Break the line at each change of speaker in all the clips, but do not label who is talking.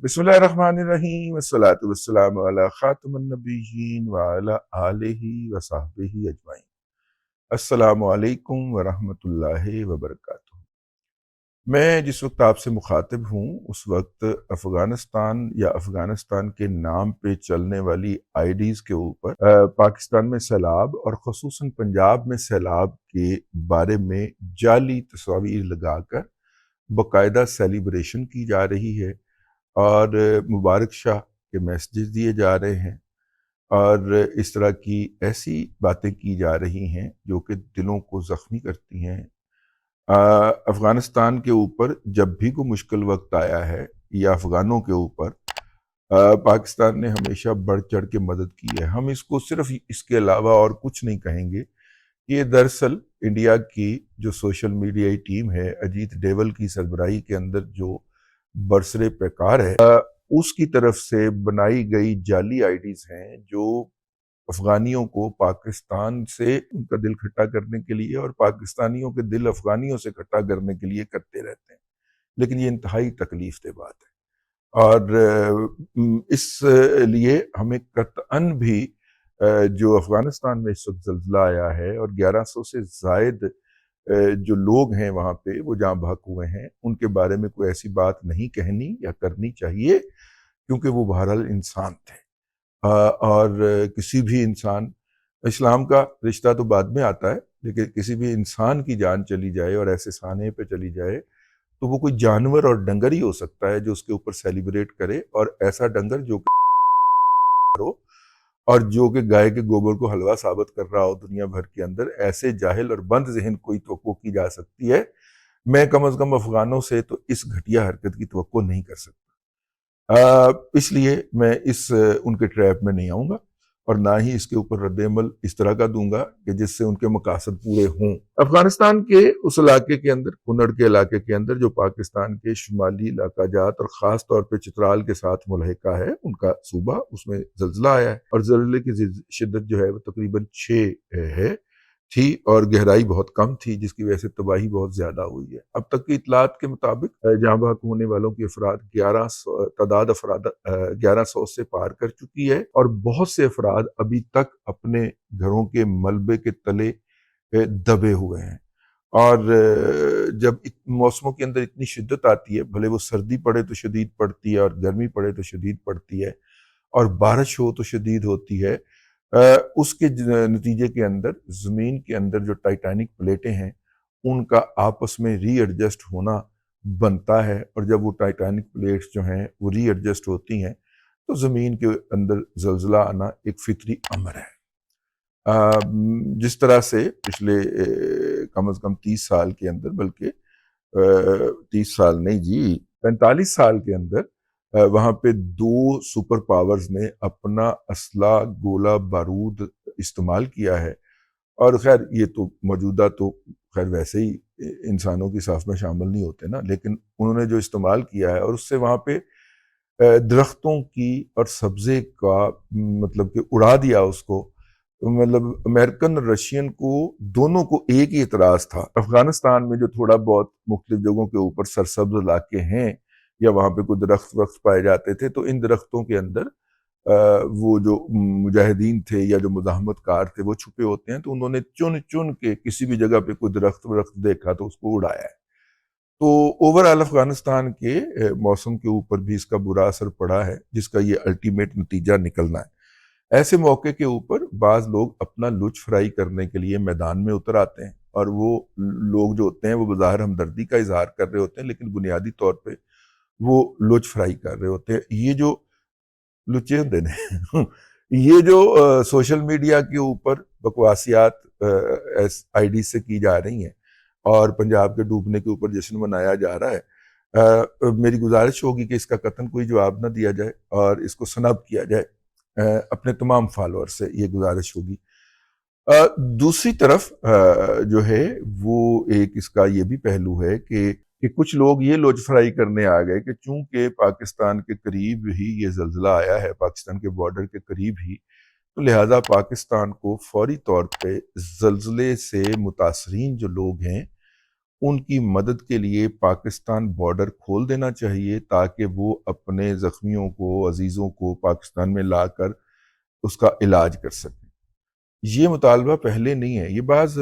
बिस्मिल्लाहिर्रहमानिर्रहीम वस्सलातु वस्सलामु अला खातिमुन नबिय्यीन व अला आलिहि व सहबिही अजमाइन। अस्सलामु अलैकुम व रहमतुल्लाहि व बरकातुहू। मैं जिस वक्त आपसे मुखातिब हूँ उस वक्त अफगानिस्तान या अफगानिस्तान के नाम पे चलने वाली आईडीज़ के ऊपर पाकिस्तान में सैलाब और ख़ुसूसन पंजाब में सैलाब के बारे में जाली तस्वीर लगाकर बाकायदा सेलिब्रेशन की जा रही है और मुबारक शाह के मैसेजेस दिए जा रहे हैं और इस तरह की ऐसी बातें की जा रही हैं जो कि दिलों को ज़ख्मी करती हैं। अफ़गानिस्तान के ऊपर जब भी कोई मुश्किल वक्त आया है या अफ़गानों के ऊपर पाकिस्तान ने हमेशा बढ़ चढ़ के मदद की है। हम इसको सिर्फ इसके अलावा और कुछ नहीं कहेंगे। ये दरअसल इंडिया की जो सोशल मीडिया टीम है, अजीत डोभाल की सरबराही के अंदर जो बरसरे पैकार है, उसकी तरफ से बनाई गई जाली आईडीज हैं जो अफगानियों को पाकिस्तान से उनका दिल खट्टा करने के लिए और पाकिस्तानियों के दिल अफगानियों से खट्टा करने के लिए करते रहते हैं। लेकिन ये इंतहाई तकलीफ दे बात है और इस लिए हमें कतअन भी जो अफगानिस्तान में इस वक्त जल्जला आया है और 1100 से जायद जो लोग हैं वहाँ पे वो जहाँ बहक हुए हैं, उनके बारे में कोई ऐसी बात नहीं कहनी या करनी चाहिए, क्योंकि वो बहरहाल इंसान थे। और किसी भी इंसान, इस्लाम का रिश्ता तो बाद में आता है, लेकिन किसी भी इंसान की जान चली जाए और ऐसे साने पे चली जाए तो वो कोई जानवर और डंगर ही हो सकता है जो उसके ऊपर सेलिब्रेट करे, और ऐसा डंगर जो हो और जो कि गाय के गोबर को हलवा साबित कर रहा हो दुनिया भर के अंदर, ऐसे जाहिल और बंद जहन कोई तवक्को की जा सकती है। मैं कम अज कम अफगानों से तो इस घटिया हरकत की तवक्को नहीं कर सकता। इसलिए मैं उनके ट्रैप में नहीं आऊँगा और ना ही इसके ऊपर रद्द-ए-अमल इस तरह का दूंगा कि जिससे उनके मकासद पूरे हों। अफगानिस्तान के उस इलाके के अंदर, कुनड़ के इलाके के अंदर, जो पाकिस्तान के शुमाली इलाका जात और ख़ास तौर पे चित्राल के साथ मुल्हिका है, उनका सूबा, उसमें ज़ल्ज़ला आया है और ज़ल्ज़ले की शिद्दत जो है वो तकरीबन 6 है थी और गहराई बहुत कम थी, जिसकी वजह से तबाही बहुत ज्यादा हुई है। अब तक की इतलात के मुताबिक जहाँ बहक होने वालों की अफराद 1100 तादाद अफराद 1100 से पार कर चुकी है और बहुत से अफराद अभी तक अपने घरों के मलबे के तले दबे हुए हैं। और जब मौसमों के अंदर इतनी शिद्दत आती है, भले वो सर्दी पड़े तो शदीद पड़ती है और गर्मी पड़े तो शदीद पड़ती है और बारिश हो तो शदीद होती है, उसके नतीजे के अंदर ज़मीन के अंदर जो टाइटैनिक प्लेटें हैं उनका आपस में रीएडजस्ट होना बनता है, और जब वो टाइटैनिक प्लेट्स जो हैं वो रीएडजस्ट होती हैं तो ज़मीन के अंदर ज़ल्ज़ला आना एक फितरी अमर है। जिस तरह से पिछले कम अज़ कम 30 साल के अंदर, बल्कि 30 साल नहीं जी, 45 साल के अंदर वहाँ पे 2 सुपर पावर्स ने अपना असला, गोला बारूद इस्तेमाल किया है। और खैर ये तो मौजूदा तो खैर वैसे ही इंसानों की साफ में शामिल नहीं होते ना, लेकिन उन्होंने जो इस्तेमाल किया है और उससे वहाँ पे दरख्तों की और सब्जे का मतलब कि उड़ा दिया उसको। मतलब अमेरिकन और रशियन को, दोनों को एक ही एतराज था। अफगानिस्तान में जो थोड़ा बहुत मुख्तलिफ जगहों के ऊपर सरसब्ज इलाके हैं या वहाँ पे कोई दरख्त वक्त पाए जाते थे, तो इन दरख्तों के अंदर वो जो मुजाहिदीन थे या जो मुज़ाहमतकार थे वो छुपे होते हैं, तो उन्होंने चुन चुन के किसी भी जगह पे कोई दरख्त वरख्त देखा तो उसको उड़ाया है। तो ओवरऑल अफगानिस्तान के मौसम के ऊपर भी इसका बुरा असर पड़ा है, जिसका ये अल्टीमेट नतीजा निकलना है। ऐसे मौके के ऊपर बाज लोग अपना लुच फ्राई करने के लिए मैदान में उतर आते हैं, और वो लोग जो होते हैं वो बज़ाहिर हमदर्दी का इजहार कर रहे होते हैं, लेकिन बुनियादी तौर पे वो लुच फ्राई कर रहे होते हैं। ये जो लुच्चे होते हैं ये जो सोशल मीडिया के ऊपर बकवासियात आईडी से की जा रही हैं और पंजाब के डूबने के ऊपर जश्न मनाया जा रहा है, मेरी गुजारिश होगी कि इसका कतन कोई जवाब ना दिया जाए और इसको सनब किया जाए। अपने तमाम फॉलोअर से ये गुजारिश होगी। दूसरी तरफ जो है वो एक इसका ये भी पहलू है कि कुछ लोग ये लोच फ्राई करने आ गए कि चूंकि पाकिस्तान के करीब ही ये जल्जला आया है, पाकिस्तान के बॉर्डर के करीब ही, तो लिहाजा पाकिस्तान को फौरी तौर पे जल्जले से मुतासरीन जो लोग हैं ان کی مدد کے لیے پاکستان بارڈر کھول دینا چاہیے تاکہ وہ اپنے زخمیوں کو، عزیزوں کو پاکستان میں لا کر اس کا علاج کر سکیں۔ یہ مطالبہ پہلے نہیں ہے، یہ بعض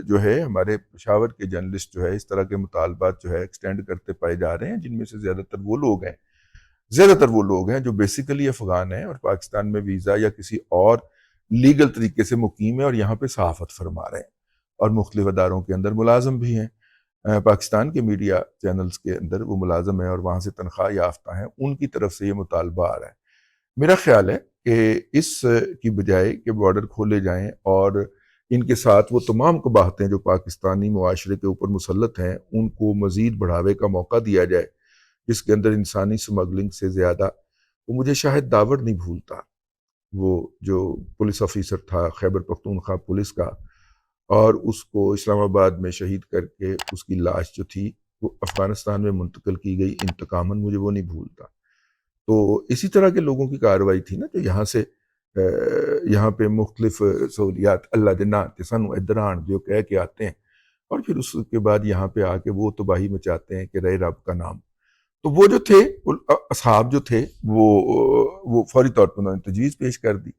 جو ہے ہمارے پشاور کے جرنلسٹ جو ہے اس طرح کے مطالبات جو ہے ایکسٹینڈ کرتے پائے جا رہے ہیں، جن میں سے زیادہ تر وہ لوگ ہیں جو بیسیکلی افغان ہیں اور پاکستان میں ویزا یا کسی اور لیگل طریقے سے مقیم ہیں اور یہاں پہ صحافت فرما رہے ہیں اور مختلف اداروں کے اندر ملازم بھی ہیں۔ پاکستان کے میڈیا چینلز کے اندر وہ ملازم ہیں اور وہاں سے تنخواہ یافتہ ہیں، ان کی طرف سے یہ مطالبہ آ رہا ہے۔ میرا خیال ہے کہ اس کی بجائے کہ بارڈر کھولے جائیں اور ان کے ساتھ وہ تمام قباحتیں جو پاکستانی معاشرے کے اوپر مسلط ہیں ان کو مزید بڑھاوے کا موقع دیا جائے، جس کے اندر انسانی سمگلنگ سے زیادہ، وہ مجھے شاہد داور نہیں بھولتا، وہ جو پولیس آفیسر تھا خیبر پختونخوا پولیس کا، اور اس کو اسلام آباد میں شہید کر کے اس کی لاش جو تھی وہ افغانستان میں منتقل کی گئی انتقاماً، مجھے وہ نہیں بھولتا۔ تو اسی طرح کے لوگوں کی کارروائی تھی نا جو یہاں سے یہاں پہ مختلف سہولیات اللہ دینا سانو ادھر آن جو کہہ کے آتے ہیں اور پھر اس کے بعد یہاں پہ آ کے وہ تباہی مچاتے ہیں کہ رہے رب کا نام۔ تو وہ جو تھے اصحاب جو تھے وہ فوری طور پر انہوں نے تجویز پیش کر دی۔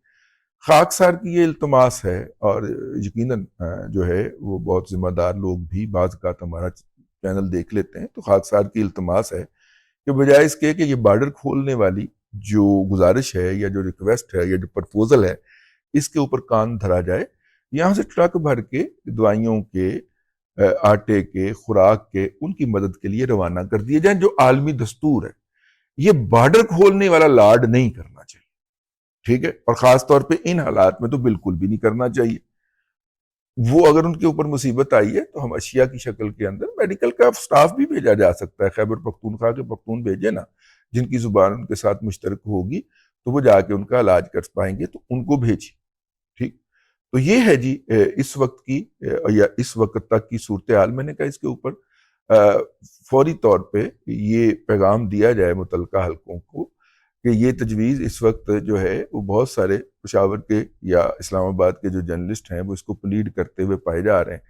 خاکسار کی یہ التماس ہے اور یقیناً جو ہے وہ بہت ذمہ دار لوگ بھی بعض اوقات ہمارا چینل دیکھ لیتے ہیں، تو خاکسار کی التماس ہے کہ بجائے اس کے کہ یہ بارڈر کھولنے والی جو گزارش ہے یا جو ریکویسٹ ہے یا جو پرپوزل ہے اس کے اوپر کان دھرا جائے، یہاں سے ٹرک بھر کے دوائیوں کے، آٹے کے، خوراک کے، ان کی مدد کے لیے روانہ کر دیے جائیں جو عالمی دستور ہے۔ یہ بارڈر کھولنے والا لاڈ نہیں کرنا چاہیے، ٹھیک ہے، اور خاص طور پہ ان حالات میں تو بالکل بھی نہیں کرنا چاہیے۔ وہ اگر ان کے اوپر مصیبت آئی ہے تو ہم اشیاء کی شکل کے اندر میڈیکل کا سٹاف بھی بھیجا جا سکتا ہے، خیبر پختونخوا کے پختون بھیجے نا جن کی زبان ان کے ساتھ مشترک ہوگی تو وہ جا کے ان کا علاج کر پائیں گے، تو ان کو بھیجی، ٹھیک۔ تو یہ ہے جی اس وقت کی یا اس وقت تک کی صورتحال۔ میں نے کہا اس کے اوپر فوری طور پہ یہ پیغام دیا جائے متعلقہ حلقوں کو کہ یہ تجویز اس وقت جو ہے وہ بہت سارے پشاور کے یا اسلام آباد کے جو جرنلسٹ ہیں وہ اس کو پلیڈ کرتے ہوئے پائے جا رہے ہیں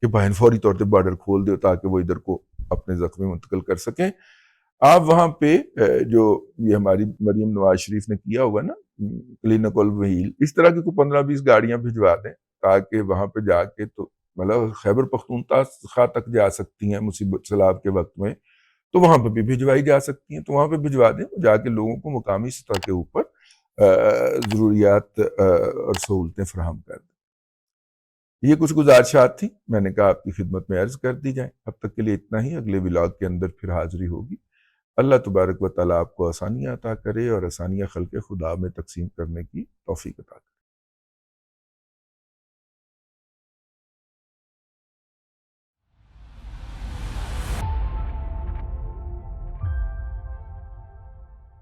کہ بہن فوری طور پہ بارڈر کھول دو تاکہ وہ ادھر کو اپنے زخمی منتقل کر سکیں۔ آپ وہاں پہ جو یہ ہماری مریم نواز شریف نے کیا ہوا نا کلینکل وہیل، اس طرح کی کوئی 15-20 گاڑیاں بھجوا دیں تاکہ وہاں پہ جا کے تو مطلب خیبر پختونخوا تک جا سکتی ہیں مصیبت سیلاب کے وقت میں، تو وہاں پہ بھی بھجوائی جا سکتی ہیں، تو وہاں پہ بھجوا دیں، جا کے لوگوں کو مقامی سطح کے اوپر ضروریات اور سہولتیں فراہم کر دیں۔ یہ کچھ گزارشات تھیں، میں نے کہا آپ کی خدمت میں عرض کر دی جائیں۔ اب تک کے لیے اتنا ہی، اگلے ولاگ کے اندر پھر حاضری ہوگی۔ اللہ تبارک و تعالیٰ آپ کو آسانیاں عطا کرے اور آسانیاں خلق خدا میں تقسیم کرنے کی توفیق عطا کرے۔